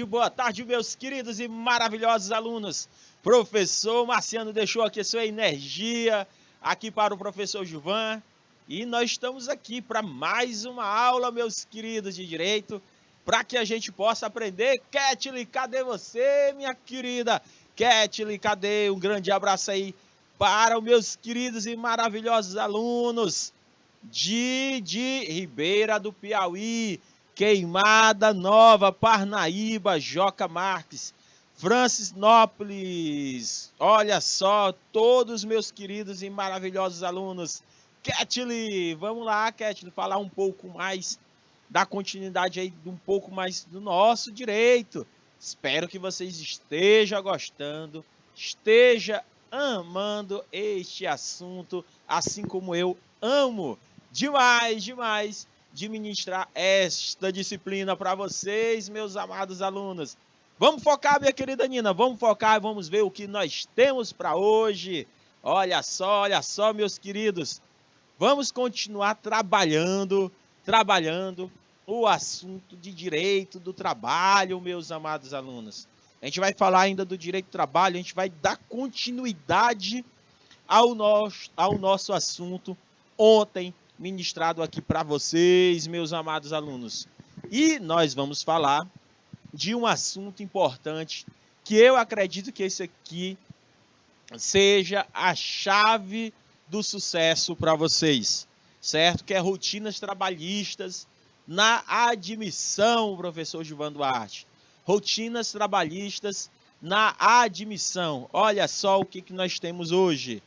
boa tarde, meus queridos e maravilhosos alunos. Professor Marciano deixou aqui a sua energia aqui para o professor Gilvan. E nós estamos aqui para mais uma aula, meus queridos de Direito, para que a gente possa aprender. Ketley, cadê você, minha querida? Ketley, cadê? Um grande abraço aí para os meus queridos e maravilhosos alunos de Ribeira do Piauí, Queimada Nova, Parnaíba, Joca Marques, Francisnópolis. Olha só, todos meus queridos e maravilhosos alunos. Ketley, vamos lá, Ketley, falar um pouco mais, dar continuidade aí, um pouco mais do nosso direito. Espero que vocês estejam gostando, estejam amando este assunto, assim como eu amo demais de ministrar esta disciplina para vocês, meus amados alunos. Vamos focar, minha querida Nina, vamos focar e vamos ver o que nós temos para hoje. Olha só, meus queridos. Vamos continuar trabalhando o assunto de direito do trabalho, meus amados alunos. A gente vai falar ainda do direito do trabalho, a gente vai dar continuidade ao nosso assunto ontem ministrado aqui para vocês, meus amados alunos. E nós vamos falar de um assunto importante que eu acredito que esse aqui seja a chave do sucesso para vocês, certo? Que é rotinas trabalhistas na admissão, professor Gilvan Duarte. Rotinas trabalhistas na admissão. Olha só o que nós temos hoje.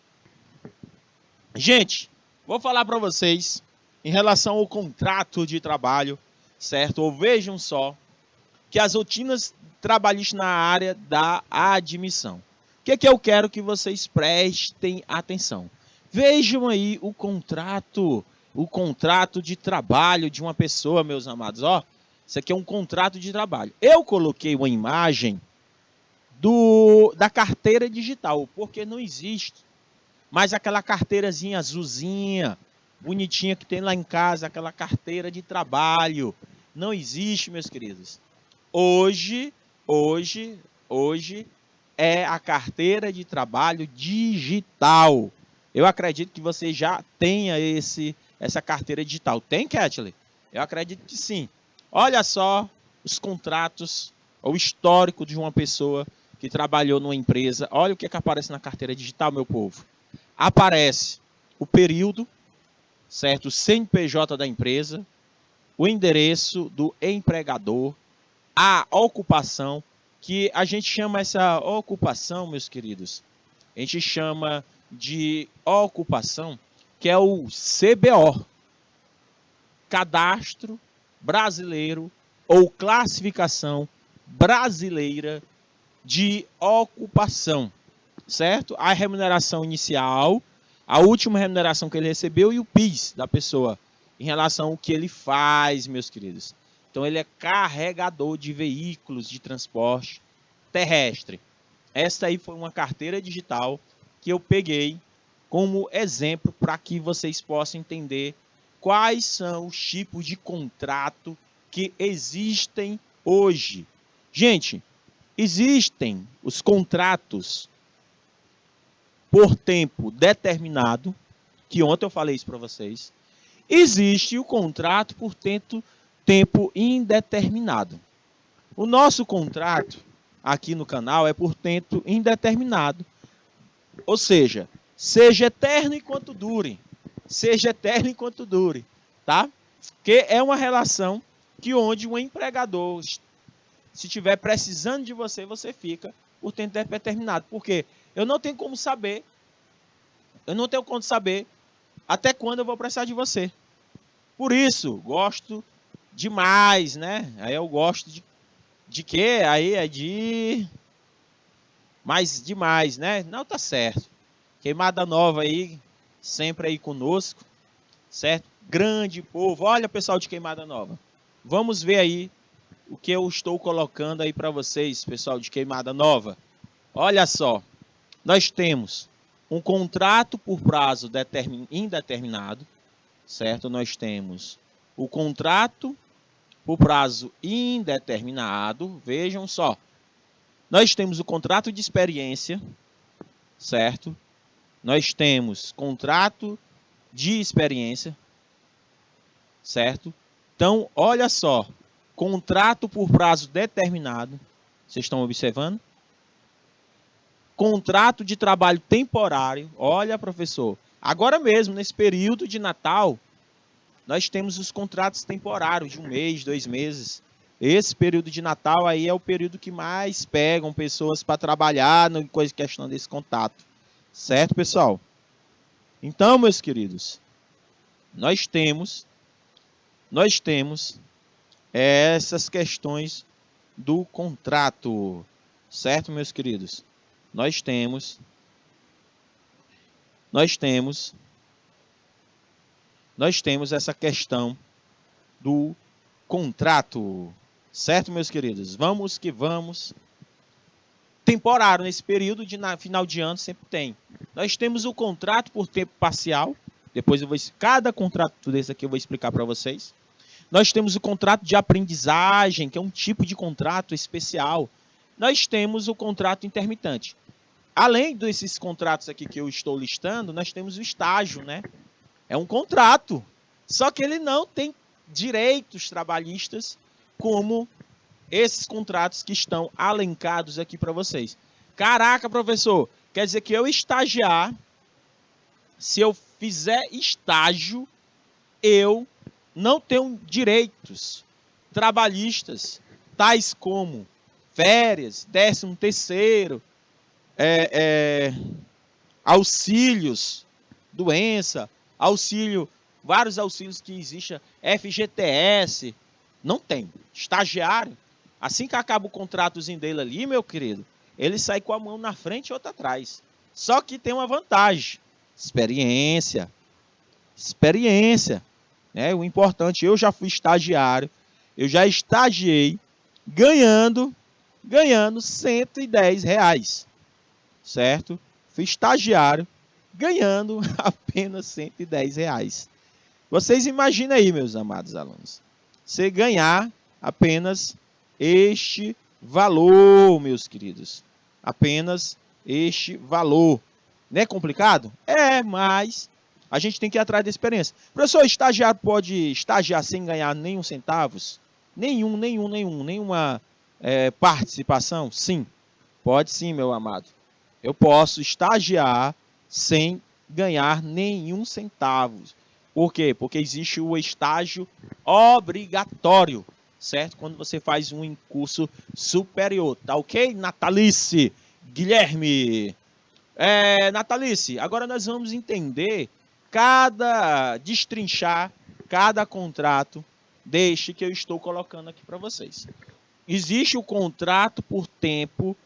Gente, vou falar para vocês em relação ao contrato de trabalho, certo? Ou vejam só que as rotinas trabalhistas na área da admissão. O que eu quero que vocês prestem atenção? Vejam aí o contrato de trabalho de uma pessoa, meus amados. Ó, isso aqui é um contrato de trabalho. Eu coloquei uma imagem da carteira digital, porque não existe mais aquela carteirazinha azulzinha, bonitinha que tem lá em casa, aquela carteira de trabalho. Não existe, meus queridos. Hoje é a carteira de trabalho digital. Eu acredito que você já tenha essa carteira digital. Tem, Ketley? Eu acredito que sim. Olha só os contratos, o histórico de uma pessoa que trabalhou numa empresa. Olha o que aparece na carteira digital, meu povo. Aparece o período, certo? O CNPJ da empresa, o endereço do empregador, a ocupação, que a gente chama essa ocupação, meus queridos, a gente chama de ocupação, que é o CBO, Cadastro Brasileiro ou Classificação Brasileira de Ocupação, certo? A remuneração inicial, a última remuneração que ele recebeu e o PIS da pessoa, em relação ao que ele faz, meus queridos. Então, ele é carregador de veículos de transporte terrestre. Esta aí foi uma carteira digital que eu peguei como exemplo para que vocês possam entender quais são os tipos de contrato que existem hoje. Gente, existem os contratos por tempo determinado, que ontem eu falei isso para vocês. Existe o contrato por tempo indeterminado. O nosso contrato aqui no canal é por tempo indeterminado. Ou seja eterno enquanto dure. Seja eterno enquanto dure, tá? Que é uma relação que onde um empregador, se estiver precisando de você, você fica por tempo determinado. Porque eu não tenho como saber até quando eu vou precisar de você. Por isso, gosto demais, né? Aí eu gosto de quê? Aí é de... Mas demais, né? Não, tá certo. Queimada Nova aí, sempre aí conosco, certo? Grande povo. Olha, pessoal de Queimada Nova. Vamos ver aí o que eu estou colocando aí para vocês, pessoal de Queimada Nova. Olha só. Nós temos um contrato por prazo indeterminado, certo? Nós temos o contrato por prazo indeterminado. Vejam só. Nós temos o contrato de experiência, certo? Nós temos contrato de experiência, certo? Então, olha só. Contrato por prazo determinado. Vocês estão observando? Contrato de trabalho temporário. Olha, professor. Agora mesmo, nesse período de Natal, nós temos os contratos temporários de 1 mês, 2 meses. Esse período de Natal aí é o período que mais pegam pessoas para trabalhar na questão desse contato. Certo, pessoal? Então, meus queridos, nós temos essas questões do contrato. Certo, meus queridos? Nós temos essa questão do contrato. Certo, meus queridos? Vamos que vamos. Temporário, nesse período de final de ano sempre tem. Nós temos o contrato por tempo parcial. Depois cada contrato desse aqui eu vou explicar para vocês. Nós temos o contrato de aprendizagem, que é um tipo de contrato especial. Nós temos o contrato intermitente. Além desses contratos aqui que eu estou listando, nós temos o estágio, né? É um contrato, só que ele não tem direitos trabalhistas como esses contratos que estão alencados aqui para vocês. Caraca, professor, quer dizer que eu estagiar, se eu fizer estágio, eu não tenho direitos trabalhistas, tais como férias, 13º, auxílios, doença, vários auxílios que existem, FGTS, não tem. Estagiário, assim que acaba o contratozinho dele ali, meu querido, ele sai com a mão na frente e outra atrás. Só que tem uma vantagem, experiência, né? O importante, eu já fui estagiário, eu já estagiei ganhando R$110, certo? Fui estagiário ganhando apenas R$110. Vocês imaginem aí, meus amados alunos, você ganhar apenas este valor, meus queridos, apenas este valor. Não é complicado? É, mas a gente tem que ir atrás da experiência. Professor, estagiário pode estagiar sem ganhar nenhum centavos? Nenhuma participação? Sim, pode sim, meu amado. Eu posso estagiar sem ganhar nenhum centavo. Por quê? Porque existe o estágio obrigatório, certo? Quando você faz um curso superior, tá ok? Natalice, Guilherme. Natalice, agora nós vamos entender destrinchar cada contrato deste que eu estou colocando aqui para vocês. Existe o contrato por tempo,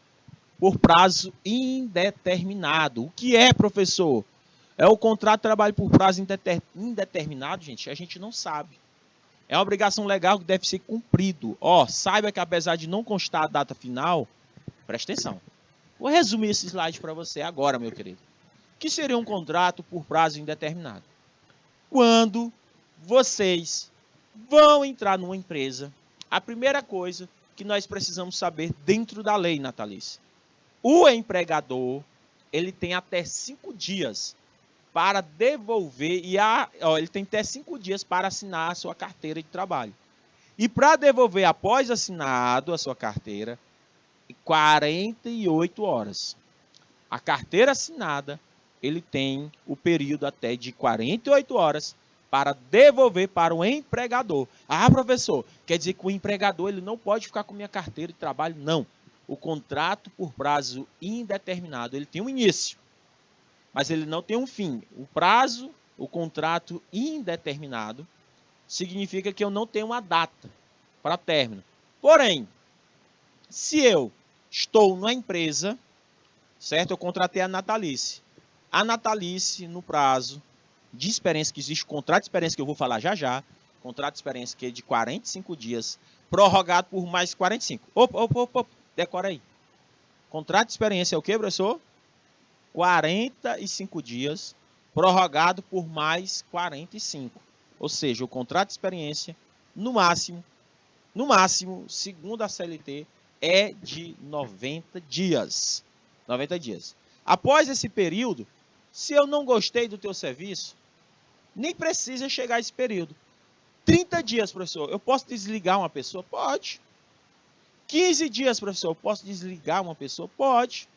por prazo indeterminado. O que é, professor? É o contrato de trabalho por prazo indeterminado, gente, a gente não sabe. É uma obrigação legal que deve ser cumprido. Saiba que apesar de não constar a data final, presta atenção. Vou resumir esse slide para você agora, meu querido. O que seria um contrato por prazo indeterminado? Quando vocês vão entrar numa empresa, a primeira coisa que nós precisamos saber dentro da lei, Natalice, o empregador, ele tem até 5 dias para devolver, ele tem até 5 dias para assinar a sua carteira de trabalho. E para devolver após assinado a sua carteira, 48 horas. A carteira assinada, ele tem o período até de 48 horas para devolver para o empregador. Ah, professor, quer dizer que o empregador ele não pode ficar com minha carteira de trabalho? Não. O contrato por prazo indeterminado, ele tem um início, mas ele não tem um fim. O contrato indeterminado, significa que eu não tenho uma data para término. Porém, se eu estou numa empresa, certo? Eu contratei a Natalice. A Natalice, no prazo de experiência, que existe o contrato de experiência que eu vou falar já, contrato de experiência que é de 45 dias, prorrogado por mais 45. Opa, decora aí. Contrato de experiência é o que, professor? 45 dias, prorrogado por mais 45. Ou seja, o contrato de experiência, no máximo, no máximo, segundo a CLT, é de 90 dias. 90 dias. Após esse período, se eu não gostei do teu serviço, nem precisa chegar a esse período. 30 dias, professor, eu posso desligar uma pessoa? Pode. 15 dias, professor, eu posso desligar uma pessoa? Pode.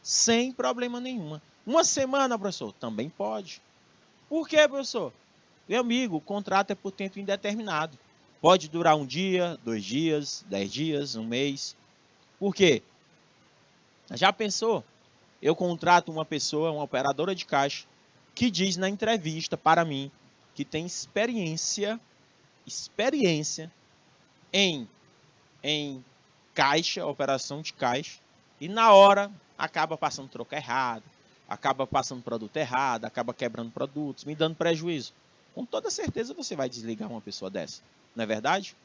Sem problema nenhuma. Uma semana, professor? Também pode. Por quê, professor? Meu amigo, o contrato é por tempo indeterminado. Pode durar 1 dia, 2 dias, 10 dias, 1 mês. Por quê? Já pensou? Eu contrato uma pessoa, uma operadora de caixa, que diz na entrevista para mim que tem experiência em caixa, operação de caixa, e na hora acaba passando troca errada, acaba passando produto errado, acaba quebrando produtos, me dando prejuízo. Com toda certeza você vai desligar uma pessoa dessa, não é verdade?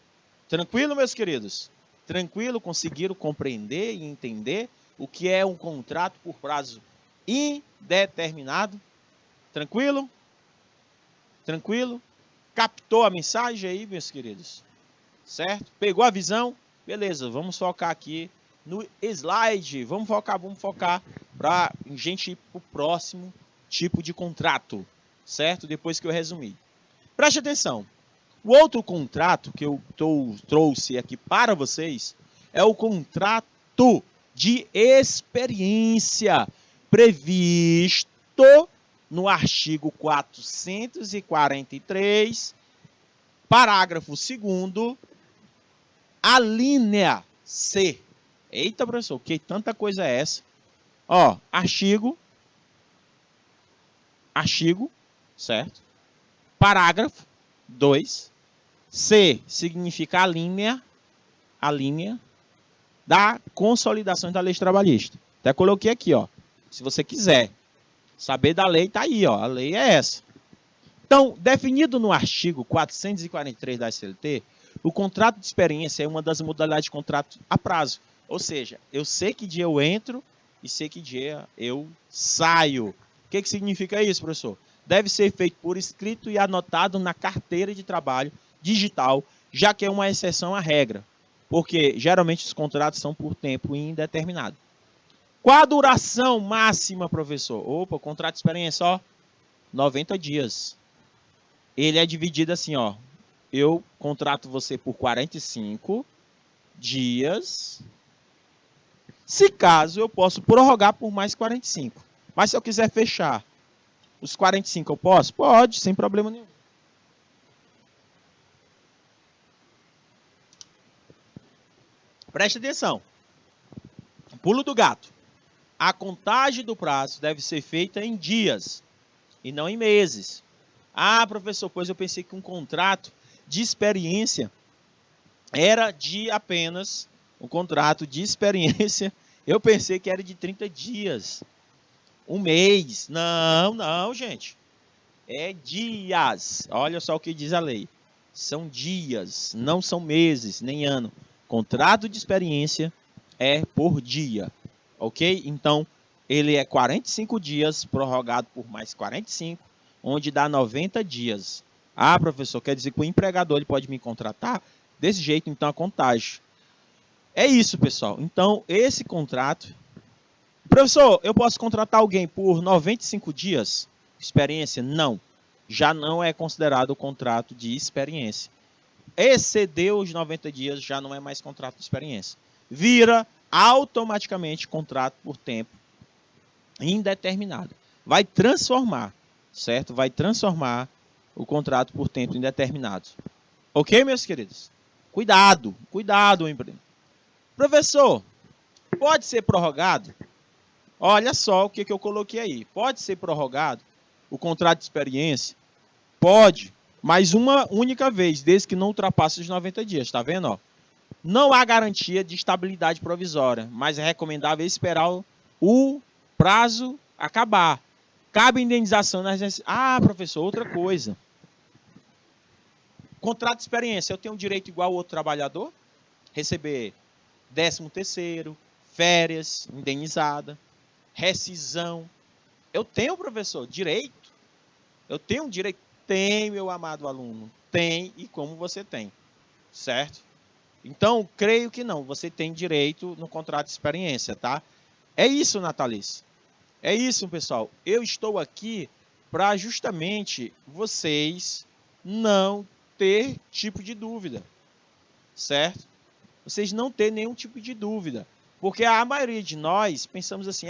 Tranquilo, meus queridos? Tranquilo? Conseguiram compreender e entender o que é um contrato por prazo indeterminado? Tranquilo? Tranquilo? Captou a mensagem aí, meus queridos? Certo? Pegou a visão? Beleza, vamos focar aqui no slide. Vamos focar para a gente ir para o próximo tipo de contrato, certo? Depois que eu resumi. Preste atenção. O outro contrato que eu trouxe aqui para vocês é o contrato de experiência previsto no artigo 443, parágrafo 2º, a linha C. Eita, professor, que tanta coisa é essa? Ó, artigo, certo? Parágrafo 2. C significa a linha da consolidação da lei trabalhista. Até coloquei aqui, ó. Se você quiser saber da lei, tá aí, ó. A lei é essa. Então, definido no artigo 443 da CLT, o contrato de experiência é uma das modalidades de contrato a prazo. Ou seja, eu sei que dia eu entro e sei que dia eu saio. O que significa isso, professor? Deve ser feito por escrito e anotado na carteira de trabalho digital, já que é uma exceção à regra, porque geralmente os contratos são por tempo indeterminado. Qual a duração máxima, professor? Opa, contrato de experiência, ó, 90 dias. Ele é dividido assim, ó. Eu contrato você por 45 dias. Se caso, eu posso prorrogar por mais 45. Mas se eu quiser fechar os 45, eu posso? Pode, sem problema nenhum. Preste atenção. Pulo do gato. A contagem do prazo deve ser feita em dias e não em meses. Ah, professor, pois eu pensei que um contrato de experiência era de apenas um contrato de experiência. Eu pensei que era de 30 dias. 1 mês. Não, gente. É dias. Olha só o que diz a lei. São dias, não são meses, nem ano. Contrato de experiência é por dia. Ok? Então, ele é 45 dias, prorrogado por mais 45, onde dá 90 dias. Ah, professor, quer dizer que o empregador ele pode me contratar? Desse jeito, então, a contagem. É isso, pessoal. Então, esse contrato... Professor, eu posso contratar alguém por 95 dias? Experiência? Não. Já não é considerado contrato de experiência. Excedeu os 90 dias, já não é mais contrato de experiência. Vira automaticamente contrato por tempo indeterminado. Vai transformar, certo? Vai transformar o contrato por tempo indeterminado. Ok, meus queridos? Cuidado, empreendedor. Professor, pode ser prorrogado? Olha só o que eu coloquei aí. Pode ser prorrogado o contrato de experiência? Pode, mas uma única vez, desde que não ultrapasse os 90 dias, tá vendo? Ó? Não há garantia de estabilidade provisória, mas é recomendável esperar o prazo acabar. Cabe indenização nas necessidades. Ah, professor, outra coisa. Contrato de experiência, eu tenho direito igual ao outro trabalhador? Receber 13º, férias, indenizada, rescisão. Eu tenho, professor, direito? Eu tenho direito? Tem, meu amado aluno. Tem, e como você tem. Certo? Então, creio que não. Você tem direito no contrato de experiência, tá? É isso, Natalice. É isso, pessoal. Eu estou aqui para justamente vocês não ter tipo de dúvida, certo? Vocês não ter nenhum tipo de dúvida. Porque a maioria de nós pensamos assim,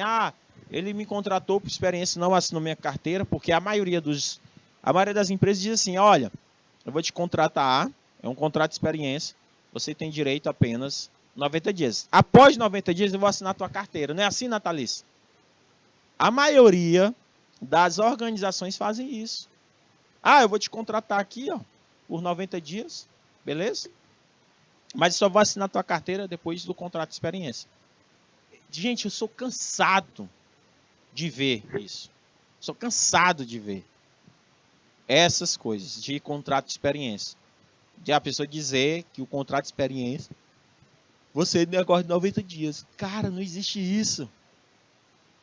ele me contratou por experiência, não assinou minha carteira, porque a maioria das empresas diz assim, olha, eu vou te contratar, é um contrato de experiência, você tem direito a apenas 90 dias. Após 90 dias eu vou assinar a tua carteira. Não é assim, Natalice? A maioria das organizações fazem isso. Eu vou te contratar aqui, ó, por 90 dias, beleza? Mas só vou assinar a tua carteira depois do contrato de experiência. Gente, eu sou cansado de ver isso. Sou cansado de ver essas coisas de contrato de experiência. De a pessoa dizer que o contrato de experiência você negócio de 90 dias. Cara, não existe isso.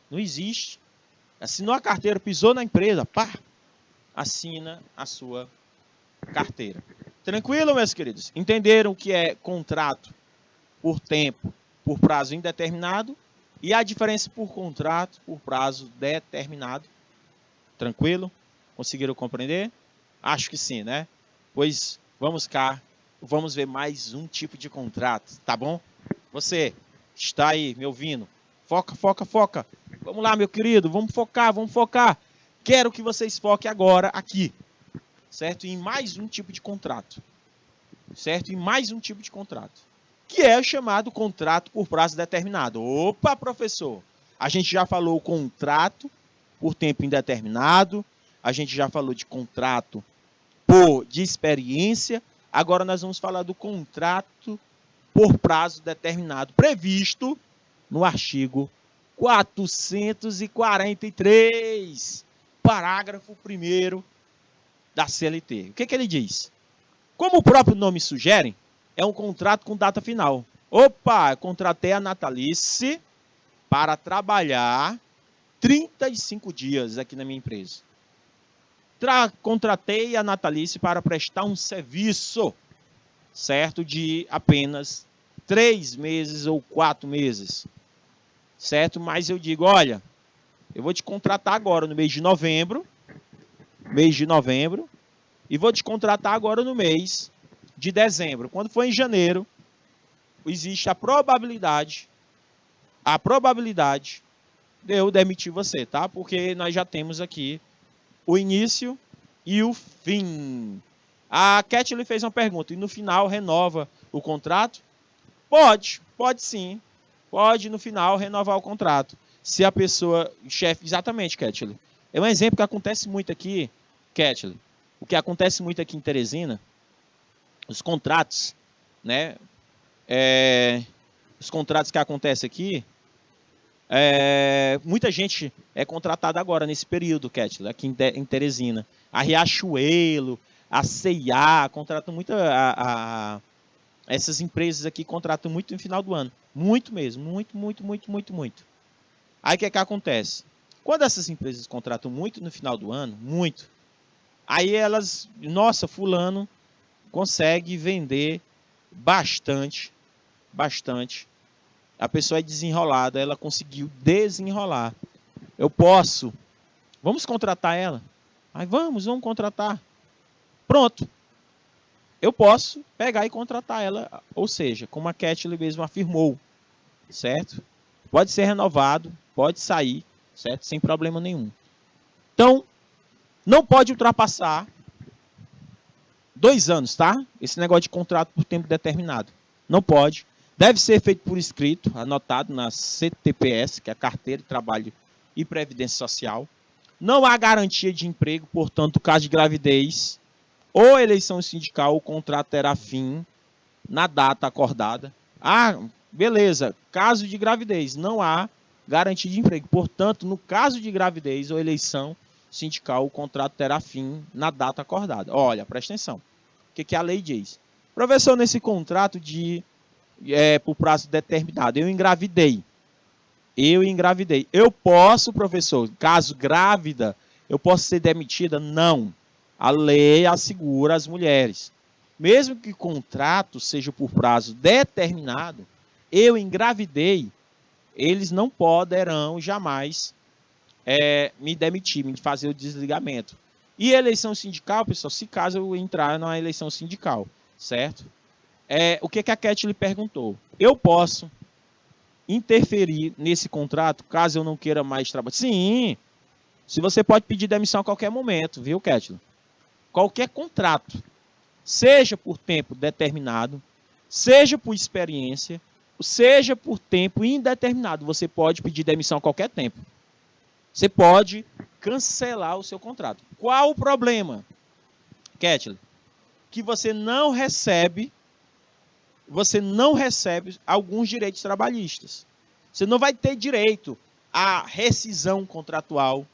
Não existe. Assinou a carteira, pisou na empresa, assina a sua carteira. Tranquilo, meus queridos? Entenderam o que é contrato por tempo, por prazo indeterminado e a diferença por contrato por prazo determinado? Tranquilo? Conseguiram compreender? Acho que sim, né? Pois vamos cá, vamos ver mais um tipo de contrato, tá bom? Você está aí me ouvindo? Foca, foca, foca. Vamos lá, meu querido, vamos focar, vamos focar. Quero que vocês foquem agora aqui, certo? Em mais um tipo de contrato, certo? Em mais um tipo de contrato, que é o chamado contrato por prazo determinado. Opa, professor, a gente já falou contrato por tempo indeterminado, a gente já falou de contrato de experiência, agora nós vamos falar do contrato por prazo determinado, previsto no artigo 443, parágrafo 1º da CLT. O que ele diz? Como o próprio nome sugere, é um contrato com data final. Opa, contratei a Natalice para trabalhar 35 dias aqui na minha empresa. Contratei a Natalice para prestar um serviço, certo? De apenas 3 meses ou 4 meses, certo? Mas eu digo, olha, eu vou te contratar agora no mês de novembro, e vou te contratar agora no mês de dezembro. Quando for em janeiro, existe a probabilidade de eu demitir você, tá? Porque nós já temos aqui o início e o fim. A Kathleen fez uma pergunta, e no final renova o contrato? Pode sim. Pode no final renovar o contrato. Se a pessoa, chefe, exatamente, Kathleen. É um exemplo que acontece muito aqui, Kathleen. O que acontece muito aqui em Teresina, os contratos, né? Os contratos que acontecem aqui, muita gente é contratada agora nesse período, Kathleen, aqui em Teresina. A Riachuelo, a C&A, contratam muito, essas empresas aqui contratam muito no final do ano. Muito mesmo, muito. Aí o que acontece? Quando essas empresas contratam muito no final do ano, aí elas, nossa, fulano consegue vender bastante. A pessoa é desenrolada, ela conseguiu desenrolar. Vamos contratar ela? Aí vamos contratar. Pronto. Eu posso pegar e contratar ela, ou seja, como a Kathleen mesmo afirmou, certo? Pode ser renovado, pode sair, certo? Sem problema nenhum. Então, não pode ultrapassar 2 anos, tá? Esse negócio de contrato por tempo determinado. Não pode. Deve ser feito por escrito, anotado na CTPS, que é a Carteira de Trabalho e Previdência Social. Não há garantia de emprego, portanto, caso de gravidez ou eleição sindical, o contrato terá fim na data acordada. Beleza, caso de gravidez, não há garantia de emprego. Portanto, no caso de gravidez ou eleição sindical, o contrato terá fim na data acordada. Olha, presta atenção. O que a lei diz? Professor, nesse contrato por prazo determinado, eu engravidei. Eu posso, professor, caso grávida, eu posso ser demitida? Não. A lei assegura as mulheres. mesmo que o contrato seja por prazo determinado, eu engravidei, eles não poderão jamais me demitir, me fazer o desligamento. E eleição sindical, pessoal, se caso eu entrar numa eleição sindical, certo? O que a Cat lhe perguntou? Eu posso interferir nesse contrato, caso eu não queira mais trabalhar? Sim, se você pode pedir demissão a qualquer momento, viu, Cat? Qualquer contrato, seja por tempo determinado, seja por experiência, seja por tempo indeterminado, você pode pedir demissão a qualquer tempo. Você pode cancelar o seu contrato. Qual o problema, Ketley? Que você não recebe alguns direitos trabalhistas. Você não vai ter direito à rescisão contratual.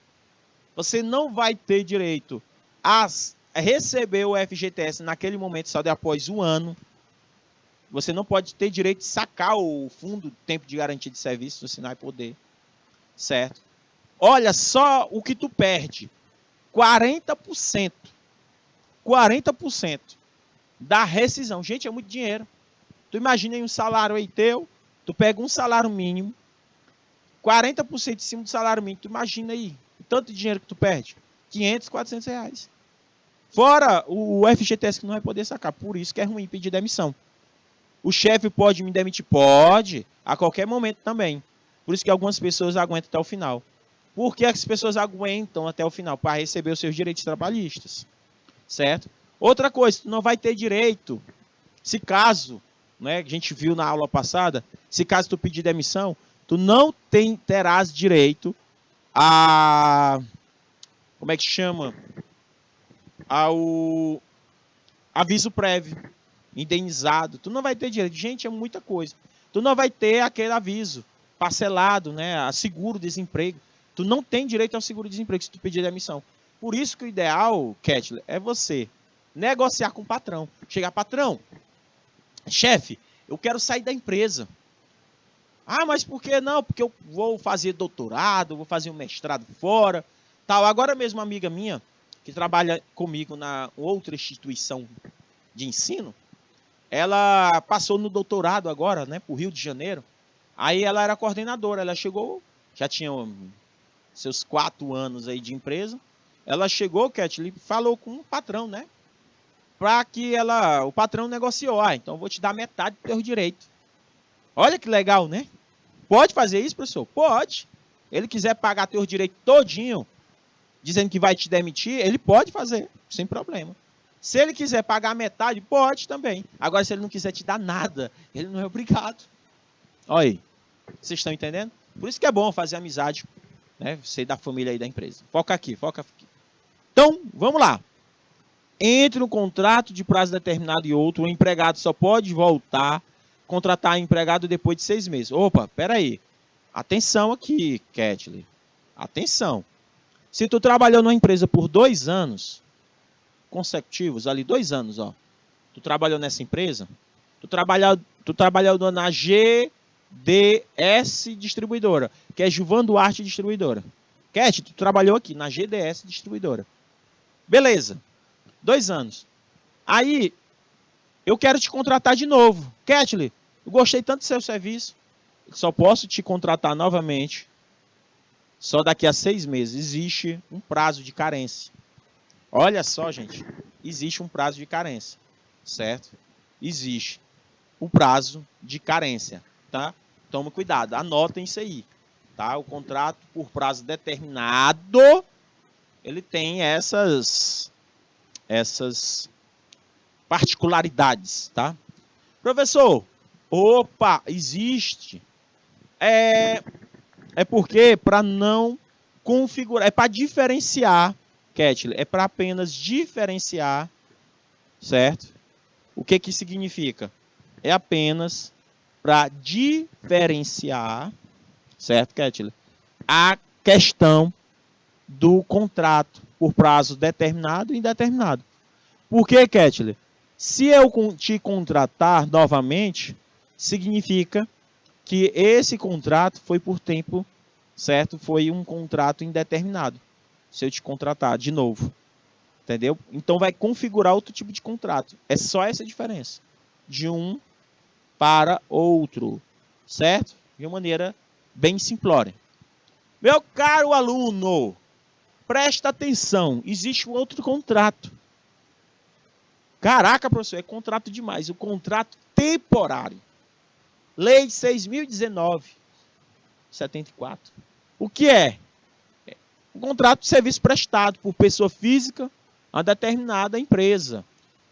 Você não vai ter direito a receber o FGTS naquele momento, só de após um ano. Você não pode ter direito de sacar o fundo tempo de garantia de serviço, você não vai poder. Certo? Olha só o que tu perde. 40%. 40% da rescisão. Gente, é muito dinheiro. Tu imagina aí um salário aí teu, tu pega um salário mínimo, 40% em cima do salário mínimo, tu imagina aí o tanto de dinheiro que tu perde. 500, 400 reais. Fora o FGTS que não vai poder sacar. Por isso que é ruim pedir demissão. O chefe pode me demitir? Pode. A qualquer momento também. Por isso que algumas pessoas aguentam até o final. Por que as pessoas aguentam até o final? Para receber os seus direitos trabalhistas. Certo? Outra coisa, tu não vai ter direito, se caso, né, a gente viu na aula passada, se caso tu pedir demissão, tu não terás direito a, como é que chama? Ao aviso prévio, indenizado. Tu não vai ter direito. Gente, é muita coisa. Tu não vai ter aquele aviso parcelado, né, a seguro-desemprego. Tu não tem direito ao seguro-desemprego se tu pedir demissão. Por isso que o ideal, Ketley, é você negociar com o patrão. Chegar, patrão, chefe, eu quero sair da empresa. Ah, mas por que não? Porque eu vou fazer doutorado, vou fazer um mestrado fora, tal. Agora mesmo uma amiga minha, que trabalha comigo na outra instituição de ensino, ela passou no doutorado agora, né, para o Rio de Janeiro. Aí ela era coordenadora, ela chegou, já tinha seus 4 anos aí de empresa. Ela chegou, Ketley, falou com o patrão, né? Para que o patrão negociou. Então eu vou te dar metade do teu direito. Olha que legal, né? Pode fazer isso, professor? Pode. Ele quiser pagar teu direito todinho, dizendo que vai te demitir, ele pode fazer, sem problema. Se ele quiser pagar metade, pode também. Agora, se ele não quiser te dar nada, ele não é obrigado. Olha aí. Vocês estão entendendo? Por isso que é bom fazer amizade, né? Você da família aí da empresa. Foca aqui, foca aqui. Então, vamos lá. Entre um contrato de prazo determinado e outro, o empregado só pode voltar a contratar empregado depois de 6 meses. Opa, peraí. Atenção aqui, Ketley. Atenção. Se tu trabalhou numa empresa por 2 anos consecutivos, ali 2 anos, ó. Tu trabalhou nessa empresa, tu trabalhou na GDS Distribuidora, que é Gilvan Duarte Distribuidora. Ketley, tu trabalhou aqui na GDS Distribuidora. Beleza. 2 anos. Aí, eu quero te contratar de novo. Ketley, eu gostei tanto do seu serviço, só posso te contratar novamente só daqui a 6 meses. Existe um prazo de carência. Olha só, gente. Existe um prazo de carência. Certo? Existe um prazo de carência. Tá? Toma cuidado. Anotem isso aí. Tá? O contrato por prazo determinado, ele tem essas particularidades, tá? Professor, opa, existe. É porque para não configurar, é para diferenciar, Ketley, é para apenas diferenciar, certo? O que significa? É apenas para diferenciar, certo, Ketley? A questão do contrato por prazo determinado e indeterminado. Por que, Ketley? Se eu te contratar novamente, significa que esse contrato foi por tempo, certo? Foi um contrato indeterminado. Se eu te contratar de novo, Entendeu? Então vai configurar outro tipo de contrato. É só essa a diferença. De um para outro. Certo? De uma maneira bem simplória. Meu caro aluno, presta atenção. Existe um outro contrato. Caraca, professor, é contrato demais. O contrato temporário. Lei 6.019/74. O que é? Um contrato de serviço prestado por pessoa física a determinada empresa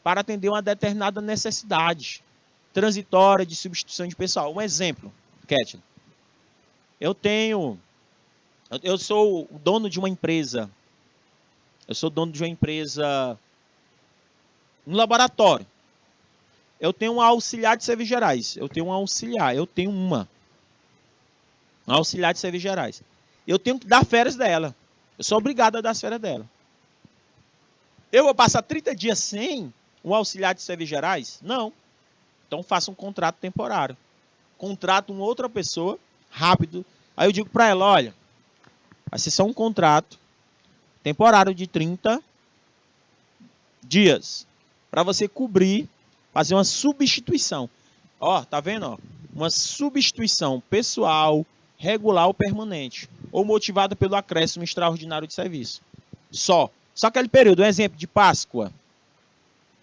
para atender uma determinada necessidade transitória de substituição de pessoal. Um exemplo, Kathleen. Eu sou o dono de uma empresa. Eu sou dono de uma empresa, um laboratório. Eu tenho uma auxiliar de serviços gerais. Eu tenho uma auxiliar. Eu tenho uma auxiliar de serviços gerais. Eu tenho que dar férias dela. Eu sou obrigado a dar as férias dela. Eu vou passar 30 dias sem um auxiliar de serviços gerais? Não. Então faça um contrato temporário. Contrato uma outra pessoa, rápido. Aí eu digo para ela, olha, vai ser só um contrato temporário de 30 dias. Para você cobrir, fazer uma substituição. Ó, tá vendo? Ó? Uma substituição pessoal, regular ou permanente. Ou motivada pelo acréscimo extraordinário de serviço. Só aquele período, um exemplo de Páscoa.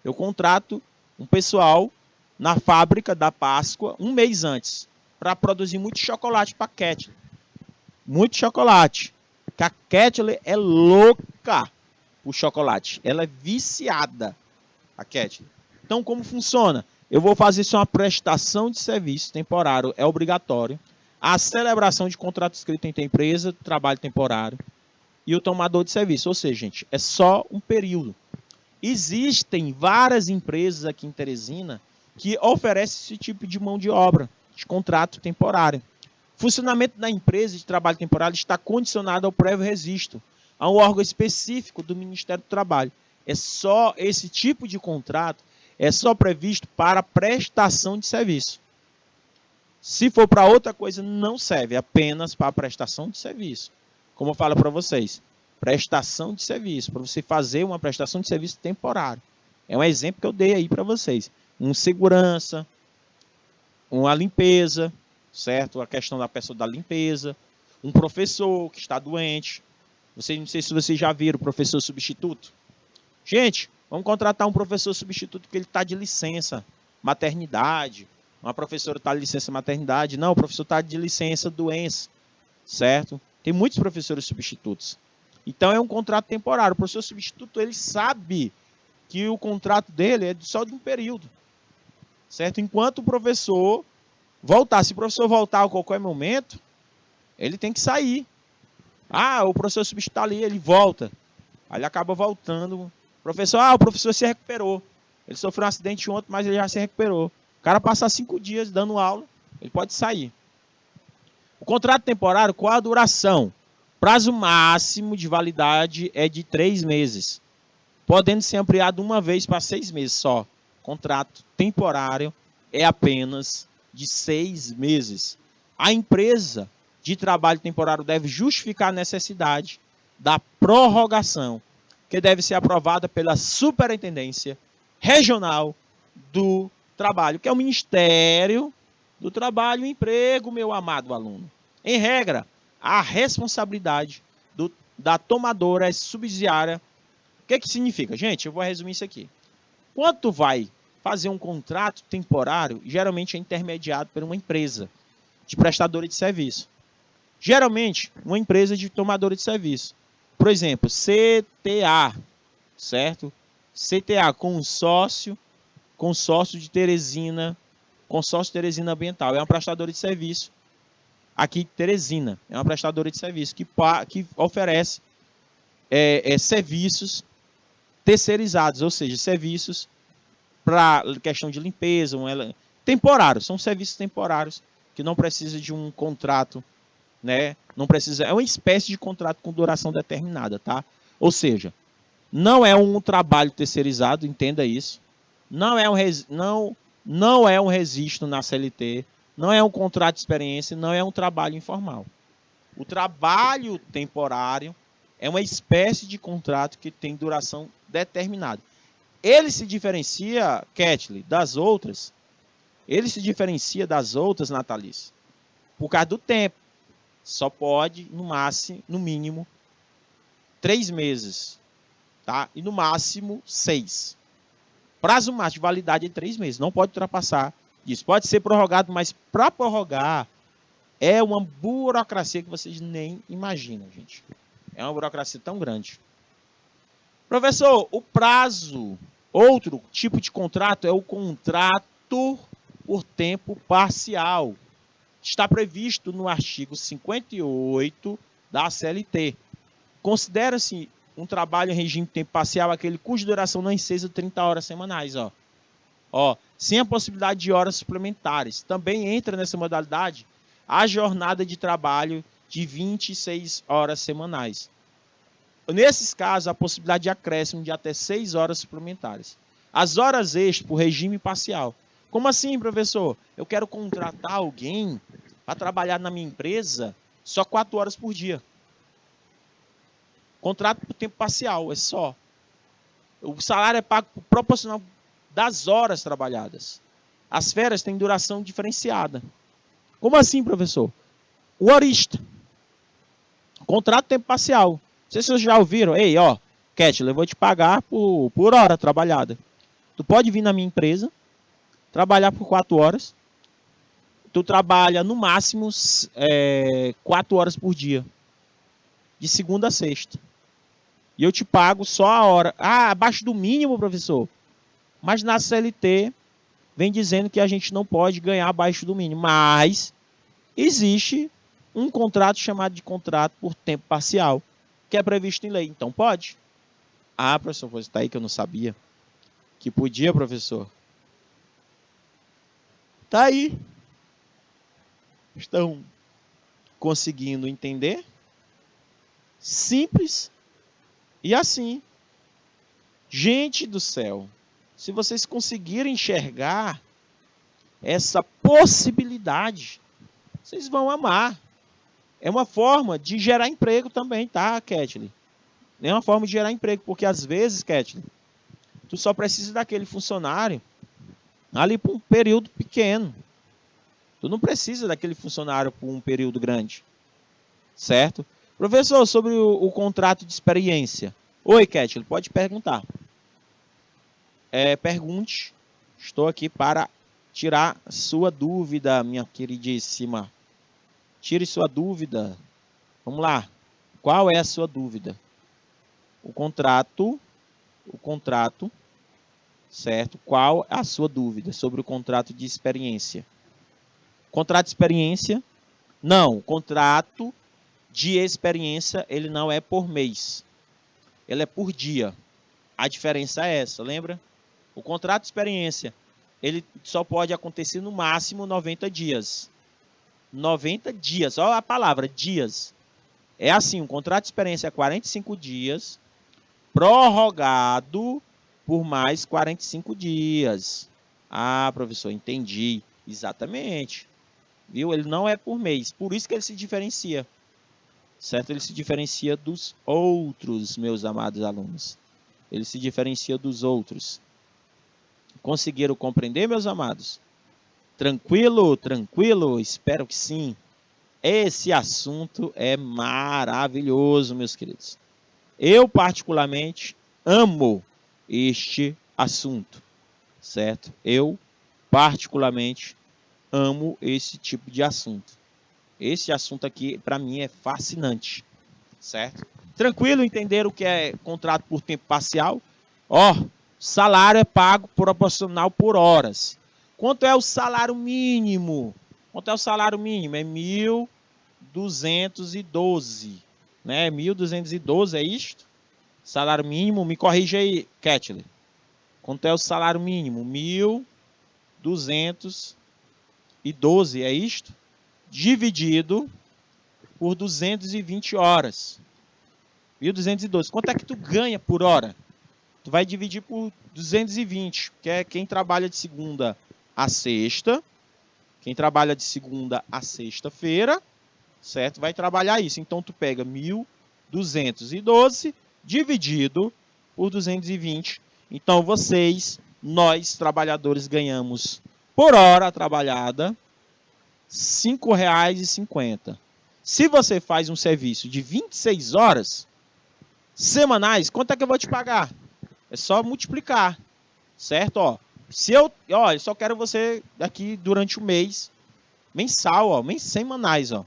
Eu contrato um pessoal na fábrica da Páscoa um mês antes para produzir muito chocolate para a Kathleen. Muito chocolate. Porque a Kathleen é louca por chocolate. Ela é viciada, a Kathleen. Então, como funciona? Eu vou fazer só uma prestação de serviço temporário, é obrigatório. A celebração de contrato escrito entre a empresa, trabalho temporário. E o tomador de serviço. Ou seja, gente, é só um período. Existem várias empresas aqui em Teresina que oferecem esse tipo de mão de obra, de contrato temporário. O funcionamento da empresa de trabalho temporário está condicionado ao prévio registro, a um órgão específico do Ministério do Trabalho. É só esse tipo de contrato, é só previsto para prestação de serviço. Se for para outra coisa, não serve, é apenas para prestação de serviço. Como eu falo para vocês, prestação de serviço, para você fazer uma prestação de serviço temporário. É um exemplo que eu dei aí para vocês. Um segurança, uma limpeza, certo? A questão da pessoa da limpeza, um professor que está doente. Não sei se vocês já viram o professor substituto. Gente, vamos contratar um professor substituto porque ele está de licença maternidade. Uma professora está de licença maternidade. Não, o professor está de licença doença, certo? Tem muitos professores substitutos. Então é um contrato temporário. O professor substituto, ele sabe que o contrato dele é só de um período, certo? Enquanto o professor voltar, se o professor voltar a qualquer momento, ele tem que sair. Ah, o professor substituto ali, ele volta. Aí ele acaba voltando. O professor se recuperou. Ele sofreu um acidente ontem, mas ele já se recuperou. O cara passar 5 dias dando aula, ele pode sair. O contrato temporário, qual a duração? Prazo máximo de validade é de 3 meses, podendo ser ampliado uma vez para 6 meses só. Contrato temporário é apenas de 6 meses. A empresa de trabalho temporário deve justificar a necessidade da prorrogação, que deve ser aprovada pela Superintendência Regional do Trabalho, que é o Ministério do Trabalho e Emprego, meu amado aluno. Em regra, a responsabilidade da tomadora é subsidiária. O que significa? Gente, eu vou resumir isso aqui. Quando tu vai fazer um contrato temporário, geralmente é intermediado por uma empresa de prestadora de serviço. Geralmente, uma empresa de tomadora de serviço. Por exemplo, CTA, certo? CTA, consórcio de Teresina, consórcio Teresina Ambiental. É uma prestadora de serviço aqui Teresina. É uma prestadora de serviço que oferece serviços terceirizados, ou seja, serviços para questão de limpeza, temporários. São serviços temporários que não precisa de um contrato, né? Não precisa, é uma espécie de contrato com duração determinada, tá? Ou seja, não é um trabalho terceirizado, entenda isso. Não é um registro na CLT, não é um contrato de experiência, não é um trabalho informal. O trabalho temporário É uma espécie de contrato que tem duração determinada. Ele se diferencia, Kathleen, das outras. Ele se diferencia das outras, Natalice, por causa do tempo. Só pode, no máximo, no mínimo, 3 meses. Tá? E no máximo 6. Prazo máximo de validade é 3 meses. Não pode ultrapassar isso. Pode ser prorrogado, mas para prorrogar é uma burocracia que vocês nem imaginam, gente. É uma burocracia tão grande. Professor, o prazo, outro tipo de contrato é o contrato por tempo parcial. Está previsto no artigo 58 da CLT. Considera-se um trabalho em regime de tempo parcial aquele cuja duração não exceda 30 horas semanais. Sem a possibilidade de horas suplementares. Também entra nessa modalidade a jornada de trabalho de 26 horas semanais. Nesses casos, a possibilidade de acréscimo de até 6 horas suplementares. As horas extras por regime parcial. Como assim, professor? Eu quero contratar alguém para trabalhar na minha empresa só 4 horas por dia. Contrato por tempo parcial, é só. O salário é pago proporcional das horas trabalhadas. As férias têm duração diferenciada. Como assim, professor? O horista. Contrato tempo parcial. Não sei se vocês já ouviram. Ei, Kathleen, eu vou te pagar por hora trabalhada. Tu pode vir na minha empresa, trabalhar por 4 horas. Tu trabalha no máximo 4 horas por dia. De segunda a sexta. E eu te pago só a hora. Abaixo do mínimo, professor. Mas na CLT vem dizendo que a gente não pode ganhar abaixo do mínimo. Mas existe um contrato chamado de contrato por tempo parcial, que é previsto em lei. Então pode. Professor, você está aí que eu não sabia. Que podia, professor. Tá aí. Estão conseguindo entender? Simples. E assim. Gente do céu. Se vocês conseguirem enxergar essa possibilidade, vocês vão amar. É uma forma de gerar emprego também, tá, Kathleen? É uma forma de gerar emprego, porque às vezes, Kathleen, tu só precisa daquele funcionário ali por um período pequeno. Tu não precisa daquele funcionário por um período grande. Certo? Professor, sobre o contrato de experiência. Oi, Kathleen, pode perguntar. Pergunte. Estou aqui para tirar sua dúvida, minha queridíssima. Tire sua dúvida. Vamos lá. Qual é a sua dúvida? O contrato, certo? Qual é a sua dúvida sobre o contrato de experiência? Contrato de experiência? Não, o contrato de experiência, ele não é por mês. Ele é por dia. A diferença é essa, lembra? O contrato de experiência, ele só pode acontecer no máximo 90 dias. 90 dias, olha a palavra, dias. É assim, o contrato de experiência é 45 dias, prorrogado por mais 45 dias. Professor, entendi. Exatamente. Viu? Ele não é por mês, por isso que ele se diferencia. Certo? Ele se diferencia dos outros, meus amados alunos. Ele se diferencia dos outros. Conseguiram compreender, meus amados? Tranquilo? Tranquilo? Espero que sim. Esse assunto é maravilhoso, meus queridos. Eu, particularmente, amo este assunto. Certo? Eu, particularmente, amo esse tipo de assunto. Esse assunto aqui, para mim, é fascinante. Certo? Tranquilo entender o que é contrato por tempo parcial? Salário é pago proporcional por horas. Quanto é o salário mínimo? Quanto é o salário mínimo? É 1.212. Né? 1.212 é isto? Salário mínimo, me corrija aí, Kathleen. Quanto é o salário mínimo? 1.212, é isto? Dividido por 220 horas. 1.212. Quanto é que tu ganha por hora? Tu vai dividir por 220, que é quem trabalha de segunda a sexta. Quem trabalha de segunda a sexta-feira, certo? Vai trabalhar isso. Então, tu pega 1.220 212 dividido por 220. Então, nós, trabalhadores, ganhamos por hora trabalhada R$ 5,50. Se você faz um serviço de 26 horas semanais, quanto é que eu vou te pagar? É só multiplicar, certo? Ó, eu só quero você aqui durante o mês, mensal, ó, semanais, ó.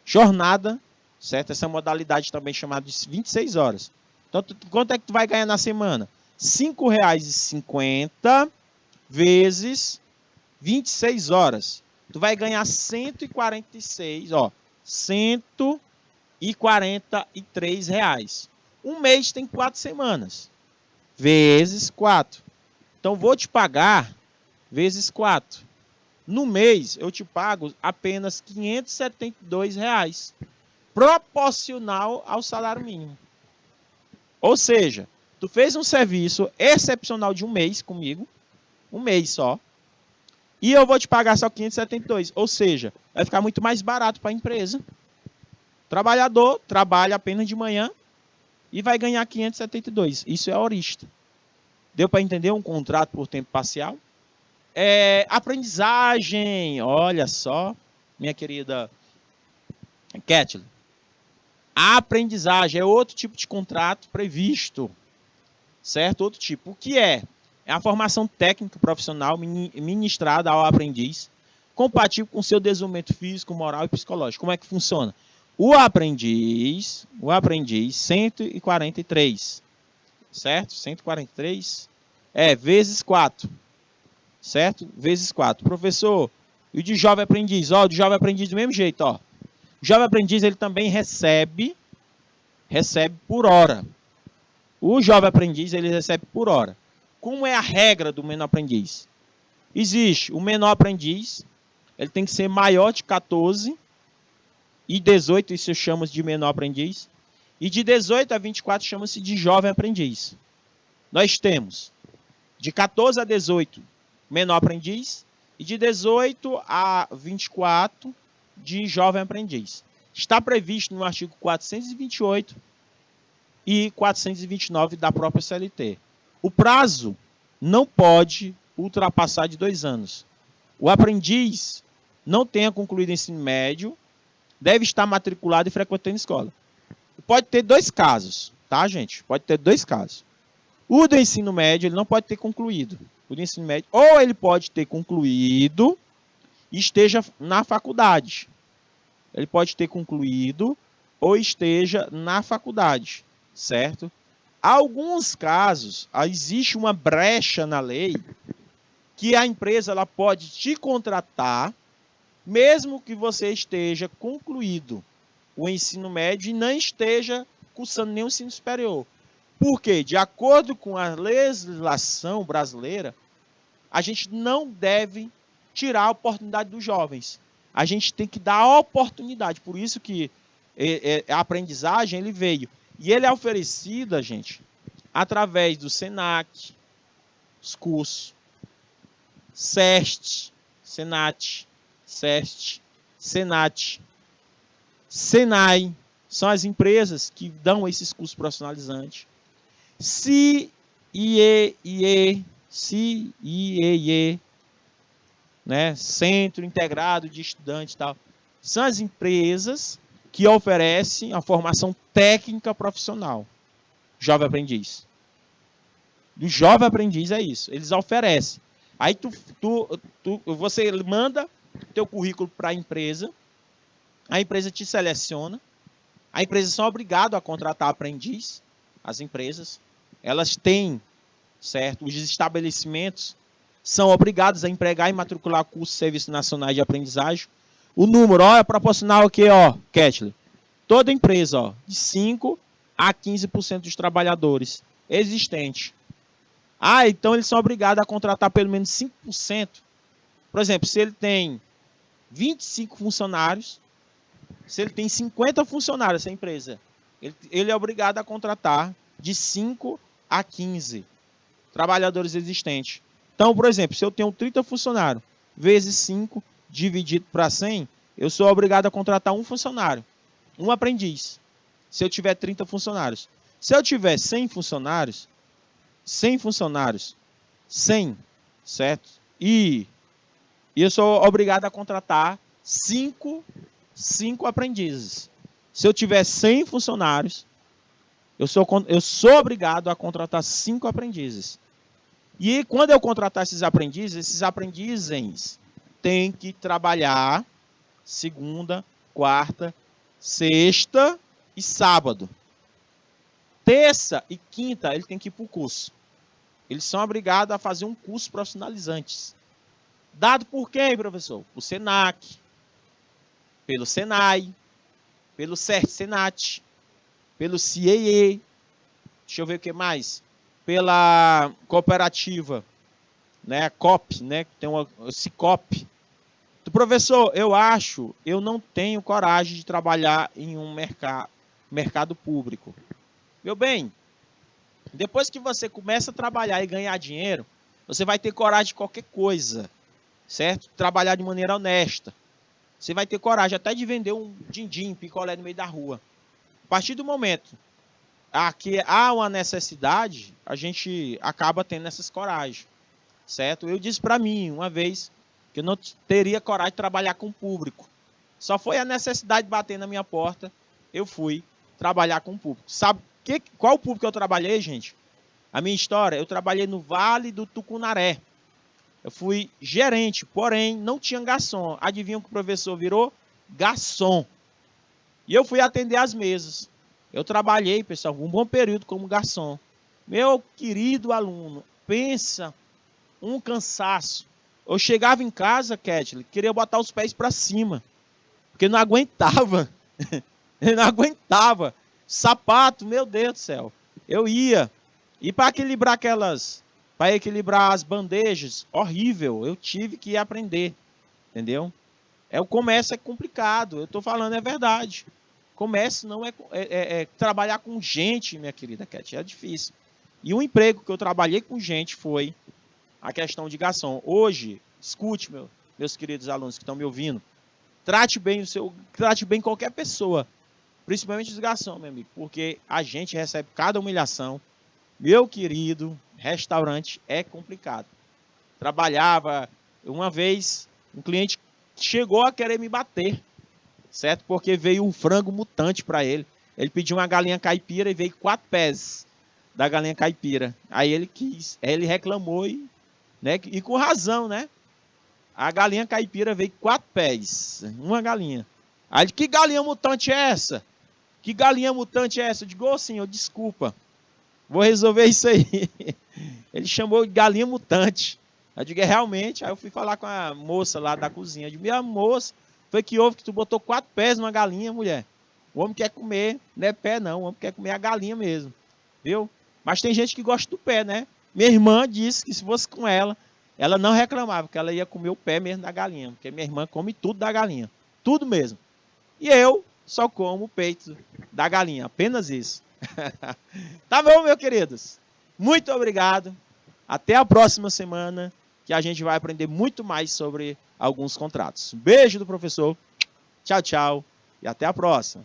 Jornada, certo? Essa modalidade também chamada de 26 horas. Então, quanto é que tu vai ganhar na semana? R$ 5,50 vezes 26 horas. Tu vai ganhar 146, ó, R$ 143 reais. Um mês tem 4 semanas. Vezes 4. Então, vou te pagar vezes 4. No mês, eu te pago apenas R$ 572 reais. Proporcional ao salário mínimo. Ou seja, tu fez um serviço excepcional de um mês comigo. Um mês só. E eu vou te pagar só 572. Ou seja, vai ficar muito mais barato para a empresa. O trabalhador trabalha apenas de manhã e vai ganhar 572. Isso é horista. Deu para entender um contrato por tempo parcial? Aprendizagem. Olha só, minha querida Kathleen. A aprendizagem é outro tipo de contrato previsto. Certo? Outro tipo. O que é? É a formação técnica profissional ministrada ao aprendiz, compatível com seu desenvolvimento físico, moral e psicológico. Como é que funciona? O aprendiz, 143, certo? 143, vezes 4, certo? Vezes 4. Professor, e o de jovem aprendiz? Ó, o de jovem aprendiz do mesmo jeito, ó. O jovem aprendiz, ele também recebe por hora. O jovem aprendiz, ele recebe por hora. Como é a regra do menor aprendiz? Existe o menor aprendiz, ele tem que ser maior de 14 e 18, isso chamamos de menor aprendiz. E de 18 a 24 chama-se de jovem aprendiz. Nós temos de 14 a 18 menor aprendiz e de 18 a 24 de jovem aprendiz. Está previsto no artigo 428 e 429 da própria CLT. O prazo não pode ultrapassar de 2 anos. O aprendiz não tenha concluído o ensino médio, deve estar matriculado e frequentando escola. Pode ter 2 casos, tá, gente? Pode ter 2 casos. O do ensino médio, ele não pode ter concluído. O do ensino médio, ou ele pode ter concluído e esteja na faculdade. Ele pode ter concluído ou esteja na faculdade, certo? Alguns casos, existe uma brecha na lei que a empresa ela pode te contratar, mesmo que você esteja concluído o ensino médio e não esteja cursando nenhum ensino superior. Por quê? De acordo com a legislação brasileira, a gente não deve tirar a oportunidade dos jovens. A gente tem que dar a oportunidade. Por isso que a aprendizagem ele veio. E ele é oferecido, gente, através do SENAC, os cursos, SEST, SENAT, SENAI, são as empresas que dão esses cursos profissionalizantes. CIEE, né? Centro Integrado de Estudantes e tal. São as empresas que oferecem a formação técnica profissional. Jovem aprendiz. Do jovem aprendiz é isso. Eles oferecem. Aí você manda teu currículo para a empresa te seleciona, a empresa são obrigadas a contratar aprendiz, as empresas, elas têm, certo? Os estabelecimentos são obrigados a empregar e matricular cursos e serviços nacionais de aprendizagem. O número, ó, é proporcional aqui, ó, Kathleen. Toda empresa, ó, de 5 a 15% dos trabalhadores existentes. Ah, então eles são obrigados a contratar pelo menos 5%. Por exemplo, se ele tem 25 funcionários, se ele tem 50 funcionários, essa empresa, ele é obrigado a contratar de 5 a 15 trabalhadores existentes. Então, por exemplo, se eu tenho 30 funcionários, vezes 5, dividido para 100, eu sou obrigado a contratar um funcionário, um aprendiz. se eu tiver 30 funcionários. Se eu tiver 100 funcionários, 100, certo? E eu sou obrigado a contratar 5 aprendizes. Se eu tiver 100 funcionários, eu sou obrigado a contratar 5 aprendizes. E quando eu contratar esses aprendizes têm que trabalhar segunda, quarta, sexta e sábado. Terça e quinta, ele tem que ir para o curso. Eles são obrigados a fazer um curso profissionalizantes. Dado por quem, professor? Por Senac, pelo Senai, pelo Senat, pelo CAE, deixa eu ver o que mais, pela cooperativa, né, COP, né, tem uma Cicop. Professor, eu não tenho coragem de trabalhar em um mercado público. Meu bem, depois que você começa a trabalhar e ganhar dinheiro, você vai ter coragem de qualquer coisa, certo? Trabalhar de maneira honesta. Você vai ter coragem até de vender um din-din, picolé no meio da rua. A partir do momento que há uma necessidade, a gente acaba tendo essas coragens, certo? Eu disse para mim uma vez que eu não teria coragem de trabalhar com o público. Só foi a necessidade bater na minha porta, eu fui trabalhar com o público. Sabe qual público eu trabalhei, gente? A minha história, eu trabalhei no Vale do Tucunaré. Eu fui gerente, porém não tinha garçom. Adivinha o que o professor virou? Garçom. E eu fui atender as mesas. Eu trabalhei, pessoal, um bom período como garçom. Meu querido aluno, pensa um cansaço. Eu chegava em casa, Ketley, queria botar os pés para cima, porque não aguentava. Eu não aguentava. Sapato, meu Deus do céu. Eu ia. E para equilibrar as bandejas, horrível. Eu tive que aprender. Entendeu? O comércio é complicado. Eu estou falando, é verdade. Comércio não trabalhar com gente, minha querida Ketley, é difícil. E o emprego que eu trabalhei com gente foi a questão de garçom. Hoje, escute, meus queridos alunos que estão me ouvindo, trate bem qualquer pessoa, principalmente os garçons, meu amigo, porque a gente recebe cada humilhação. Meu querido, restaurante é complicado. Trabalhava, uma vez, um cliente chegou a querer me bater, certo? Porque veio um frango mutante para ele. Ele pediu uma galinha caipira e veio 4 pés da galinha caipira. Aí ele reclamou e com razão, né? A galinha caipira veio 4 pés, uma galinha. Aí ele, que galinha mutante é essa? Que galinha mutante é essa? Eu digo, senhor, desculpa, vou resolver isso aí. Ele chamou de galinha mutante. Eu digo, realmente. Aí eu fui falar com a moça lá da cozinha. Eu digo, minha moça, foi que houve que tu botou 4 pés numa galinha, mulher? O homem quer comer, não é pé não, o homem quer comer a galinha mesmo, viu? Mas tem gente que gosta do pé, né? Minha irmã disse que se fosse com ela não reclamava, que ela ia comer o pé mesmo da galinha, porque minha irmã come tudo da galinha, tudo mesmo. E eu só como o peito da galinha, apenas isso. Tá bom, meus queridos? Muito obrigado. Até a próxima semana, que a gente vai aprender muito mais sobre alguns contratos. Beijo do professor. Tchau, tchau. E até a próxima.